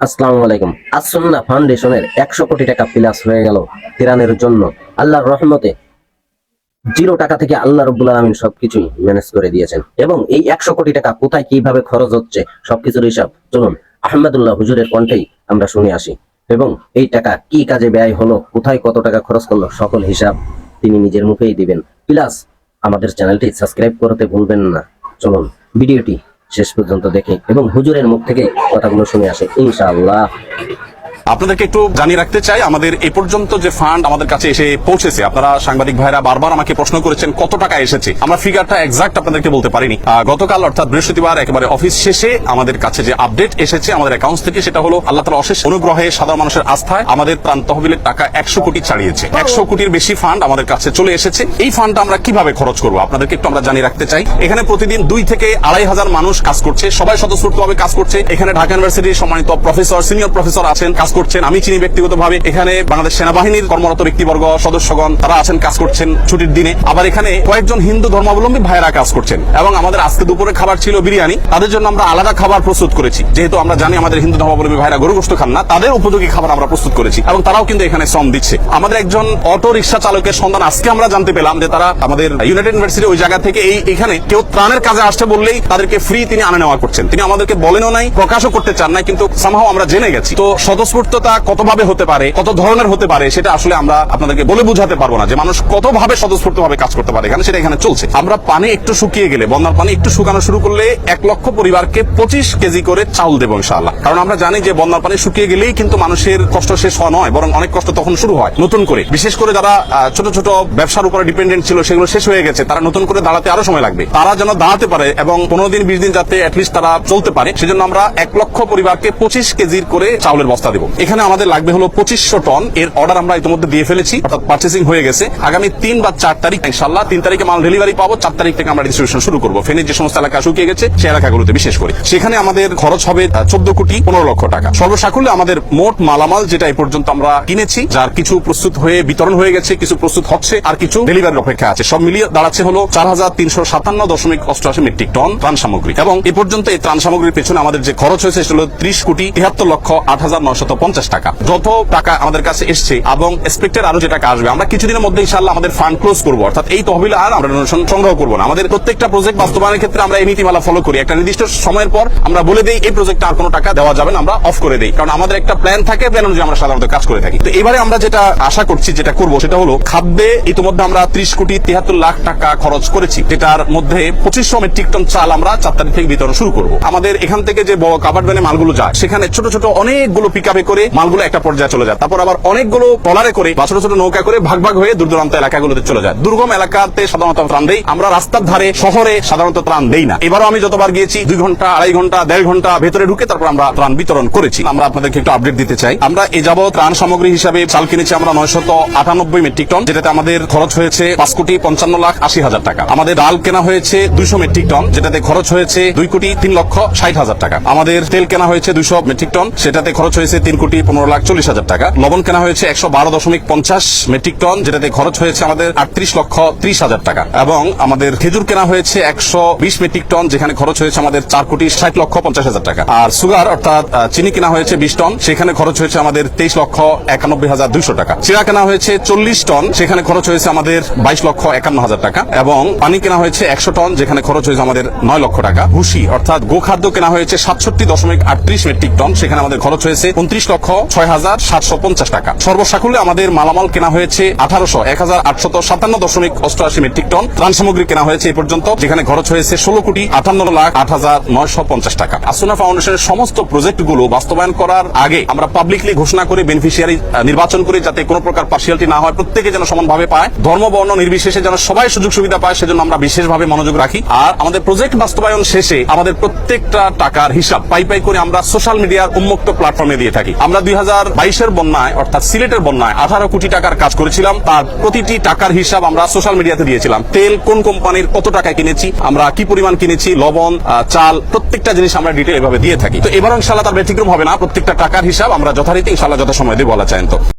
আসসালামু আলাইকুম। আসন্না ফাউন্ডেশনের 100 কোটি টাকা প্লাস হয়ে গেল ত্রাণের জন্য। আল্লাহর রহমতে 0 টাকা থেকে আল্লাহ রাব্বুল আলামিন সবকিছুই ম্যানেজ করে দিয়েছেন। এবং এই 100 কোটি টাকা কোথায় কিভাবে খরচ হচ্ছে সবকিছুর হিসাব চলুন আহমেদুল্লাহ হুজুরের কণ্ঠেই আমরা শুনে আসি। এবং এই টাকা কি কাজে ব্যয় হলো, কোথায় কত টাকা খরচ করলো, সকল হিসাব তিনি নিজের মুখেই দিবেন। প্লাস আমাদের চ্যানেলটি সাবস্ক্রাইব করতে ভুলবেন না। চলুন ভিডিওটি শেষ পর্যন্ত দেখে এবং হুজুরের মুখ থেকে কথাগুলো শুনে আসে ইনশাআল্লাহ। আপনাদেরকে একটু জানিয়ে রাখতে চাই, আমাদের এই পর্যন্ত যে ফান্ড আমাদের কাছে এসে পৌঁছেছে, আপনারা সাংবাদিক ভাইরা বারবার আমাকে প্রশ্ন করেছেন কত টাকা এসেছে। আমরা ফিগারটা এক্সাক্ট আপনাদেরকে বলতে পারিনি। গতকাল অর্থাৎ বৃহস্পতিবার একেবারে অফিস শেষে আমাদের কাছে যে আপডেট এসেছে আমাদের অ্যাকাউন্টস থেকে, সেটা হলো আল্লাহ তাআলার অশেষ অনুগ্রহে, সাধারণ মানুষের আস্থায় আমাদের ত্রাণ তহবিলের টাকা 100 কোটি ছাড়িয়েছে। 100 কোটির বেশি ফান্ড আমাদের কাছে চলে এসেছে। এই ফান্ডটা আমরা কিভাবে খরচ করবো আপনাদেরকে একটু আমরা জানিয়ে রাখতে চাই। এখানে প্রতিদিন 2 থেকে 2,500 মানুষ কাজ করছে, সবাই স্বতঃস্ফূর্তভাবে কাজ করছে। এখানে ঢাকা ইউনিভার্সিটির সম্মানিত প্রফেসর, সিনিয়র প্রফেসর আছেন, কাজ করছেন। আমি চিনি ব্যক্তিগতভাবে। এখানে বাংলাদেশ সেনাবাহিনীর কর্মরত ব্যক্তিবর্গ, সদস্যগণ তারা আছেন, কাজ করছেন ছুটির দিনে। আবার এখানে কয়েকজন হিন্দু ধর্মাবলম্বী ভাইয়েরা কাজ করছেন। এবং আমাদের আজকে দুপুরে খাবার ছিল বিরিয়ানি। তাদের জন্য আমরা আলাদা খাবার প্রস্তুত করেছি, যেহেতু আমরা জানি আমাদের হিন্দু ধর্মাবলম্বী ভাইরা গরু গোশত খান না, তাদের উপযোগী খাবার আমরা প্রস্তুত করেছি এবং তারাও কিন্তু এখানে শ্রম দিচ্ছে। আমাদের একজন অটো রিক্সা চালকের সন্ধান আজকে আমরা জানতে পেলাম যে তারা আমাদের ইউনাইটেড ইউনিভার্সিটি ওই জায়গা থেকে এখানে কেউ ত্রাণের কাজে আসছে বললেই তাদেরকে ফ্রি তিনি আনা নেওয়া করছেন। তিনি আমাদেরকে বলেনও নাই, প্রকাশও করতে চান নাই, কিন্তু সামহাও আমরা জেনে গেছি। তো স্বতঃস্ফূর্ততা কতভাবে হতে পারে, কত ধরনের হতে পারে, সেটা আসলে আমরা আপনাদেরকে বলে বুঝাতে পারবো না যে মানুষ কতভাবে স্বতঃস্ফূর্তভাবে কাজ করতে পারে এখানে, সেটা এখানে চলছে। আমরা পানি একটু শুকিয়ে গেলে, বন্যার পানি একটু শুকানো শুরু করলে 1 লক্ষ পরিবারকে 25 কেজি করে চাউল দেবো ইনশাআল্লাহ। কারণ আমরা জানি যে বন্যার পানি শুকিয়ে গেলেই কিন্তু মানুষের কষ্ট শেষ হওয়া নয়, বরং অনেক কষ্ট তখন শুরু হয় নতুন করে। বিশেষ করে যারা ছোট ছোট ব্যবসার উপরে ডিপেন্ডেন্ট ছিল, সেগুলো শেষ হয়ে গেছে, তারা নতুন করে দাঁড়াতে আরো সময় লাগবে। তারা যেন দাঁড়াতে পারে এবং 15 দিন 20 দিন যাতে অ্যাটলিস্ট তারা চলতে পারে, সেজন্য আমরা 1 লক্ষ পরিবারকে 25 কেজির করে চাউলের বস্তা দেবো। এখানে আমাদের লাগবে হলো 2500 টন। এর অর্ডার আমরা ইতিমধ্যে দিয়ে ফেলেছি, অর্থাৎ পার্চেসিং হয়ে গেছে। আগামী 3 বা 4 তারিখ ইনশাআল্লাহ, 3 তারিখে মাল ডেলিভারি পাবো, 4 তারিখ থেকে আমরা ডিস্ট্রিবিউশন শুরু করবো। ফেনীর যে সমস্ত এলাকা শুকিয়ে গেছে সেই এলাকাগুলোতে বিশেষ করে, সেখানে আমাদের খরচ হবে 14 কোটি 15 লক্ষ টাকা। সর্বসাকুল্যে আমাদের মোট মালামাল যেটা এই পর্যন্ত আমরা কিনেছি, যার কিছু প্রস্তুত হয়ে বিতরণ হয়ে গেছে, কিছু প্রস্তুত হচ্ছে, আর কিছু ডেলিভারির অপেক্ষা আছে, সব মিলিয়ে দাঁড়াচ্ছে হলো 4357.88 মেট্রিক টন ত্রাণ সামগ্রী। এবং এ পর্যন্ত এই ত্রাণ সামগ্রীর পেছনে আমাদের যে খরচ হয়েছে সেটা হলো 30 কোটি 73,08,950 টাকা। যত টাকা আমাদের কাছে এসছে এবং এক্সপেক্টেড আরো যে টাকা আসবে, আমরা কিছুদিনের মধ্যে ইনশাআল্লাহ আমাদের ফান্ড ক্লোজ করবো, অর্থাৎ এই তহবিল আর আমরা ডোনেশন সংগ্রহ করবো না। আমাদের প্রত্যেকটা প্রজেক্ট বাস্তবায়নের ক্ষেত্রে আমরা এই নীতিমালা ফলো করি। একটা নির্দিষ্ট সময়ের পর আমরা বলে দেই এই প্রজেক্টে আর কোনো টাকা দেওয়া যাবে না, আমরা অফ করে দেই। কারণ আমাদের একটা প্ল্যান থাকে, প্ল্যান অনুযায়ী আমরা সাধারণত কাজ করে থাকি। তো এবারে আমরা যেটা আশা করছি, যেটা করবো, সেটা হলো খাদ্যে ইতিমধ্যে আমরা 30 কোটি 73 লাখ টাকা খরচ করেছি, যেটার মধ্যে 2500 মেট্রিক টন চাল আমরা 4 তারিখ থেকে বিতরণ শুরু করবো। আমাদের এখান থেকে যে বড় কাভার্ড ভ্যানে মালগুলো যায়, সেখানে ছোট ছোট অনেকগুলো পিকআপে করে মালগুলো একটা পর্যায়ে চলে যায়, তারপর আবার অনেকগুলো ট্রলারে করে বা ছোট ছোট নৌকা করে ভাগ ভাগ হয়ে দূর দূরান্ত এলাকাগুলোতে চলে যায়। দুর্গম এলাকাতে সাধারণত ত্রাণ দেই আমরা, রাস্তার ধারে শহরে সাধারণত ত্রাণ দেই না। এবারও আমি যতবার গিয়েছি 2 ঘন্টা 2.5 ঘন্টা 1.5 ঘন্টা ভেতরে ঢুকে তারপর আমরা ত্রাণ বিতরণ করেছি। আমরা আপনাদেরকে একটু আপডেট দিতে চাই। আমরা এ যাবৎ ত্রাণ সামগ্রী হিসাবে চাল কিনেছি আমরা 998 মেট্রিক টন, যেটাতে আমাদের খরচ হয়েছে 5 কোটি 55,80,000 টাকা। আমাদের ডাল কেনা হয়েছে 200 মেট্রিক টন, যেটাতে খরচ হয়েছে 2 কোটি 3,60,000 টাকা। আমাদের তেল কেনা হয়েছে 200 মেট্রিক টন, সেটাতে খরচ হয়েছে 3 কোটি 15,40,000 টাকা। লবণ কেনা হয়েছে 112.50 মেট্রিক টন, যেটাতে খরচ হয়েছে আমাদের 38,30,000 টাকা। এবং আমাদের খেজুর কেনা হয়েছে 120 মেট্রিক টন, যেখানে খরচ হয়েছে আমাদের 4 কোটি 60,50,000 টাকা। আর সুগার অর্থাৎ চিনি কেনা হয়েছে 20 টন, সেখানে খরচ হয়েছে আমাদের 23,91,200 টাকা। চিরা কেনা হয়েছে 40 টন, সেখানে খরচ হয়েছে আমাদের 22,51,000 টাকা। এবং পানি কেনা হয়েছে 100 টন, যেখানে খরচ হয়েছে আমাদের 9 লক্ষ টাকা। ভুসি অর্থাৎ গোখাদ্য কেনা হয়েছে 67.38 মেট্রিক টন, সেখানে আমাদের খরচ হয়েছে 29,06,750 টাকা। সর্বসাকুল্যে আমাদের মালামাল কেনা হয়েছে 1,857.88 মেট্রিক টন। ত্রাণ সামগ্রী কেনা হয়েছে এই পর্যন্ত, যেখানে খরচ হয়েছে 16,58,08,950 টাকা। আসন্না ফাউন্ডেশনের সমস্ত প্রজেক্টগুলো বাস্তবায়ন করার আগে আমরা পাবলিকলি ঘোষণা করে বেনিফিশিয়ারি নির্বাচন করে, যাতে কোনো প্রকার পার্সিয়ালিটি না হয়, প্রত্যেকে যেন সমানভাবে পায়, ধর্ম বর্ণ নির্বিশেষে যেন সবাই সুযোগ সুবিধা পায়, সেজন্য আমরা বিশেষভাবে মনোযোগ রাখি। আর আমাদের প্রজেক্ট বাস্তবায়ন শেষে আমাদের প্রত্যেকটা টাকার হিসাব পাই পাই করে আমরা সোশ্যাল মিডিয়ার উন্মুক্ত প্ল্যাটফর্মে দিয়ে থাকি। আমরা 2022-এর বন্যায় অর্থাৎ সিলেটের বন্যায় 18 কোটি টাকার কাজ করেছিলাম, তার প্রতিটি টাকার হিসাব আমরা সোশ্যাল মিডিয়াতে দিয়েছিলাম। তেল কোন কোম্পানির কত টাকা কিনেছি, আমরা কি পরিমাণ কিনেছি, লবণ চাল প্রত্যেকটা জিনিস আমরা ডিটেইল এভাবে দিয়ে থাকি। তো এবার ইনশাআল্লাহ তার ব্যতিক্রম হবে না, প্রত্যেকটা টাকার হিসাব আমরা যথারীতি ইনশাআল্লাহ যথাসময়ে দেব বলা চাই। তো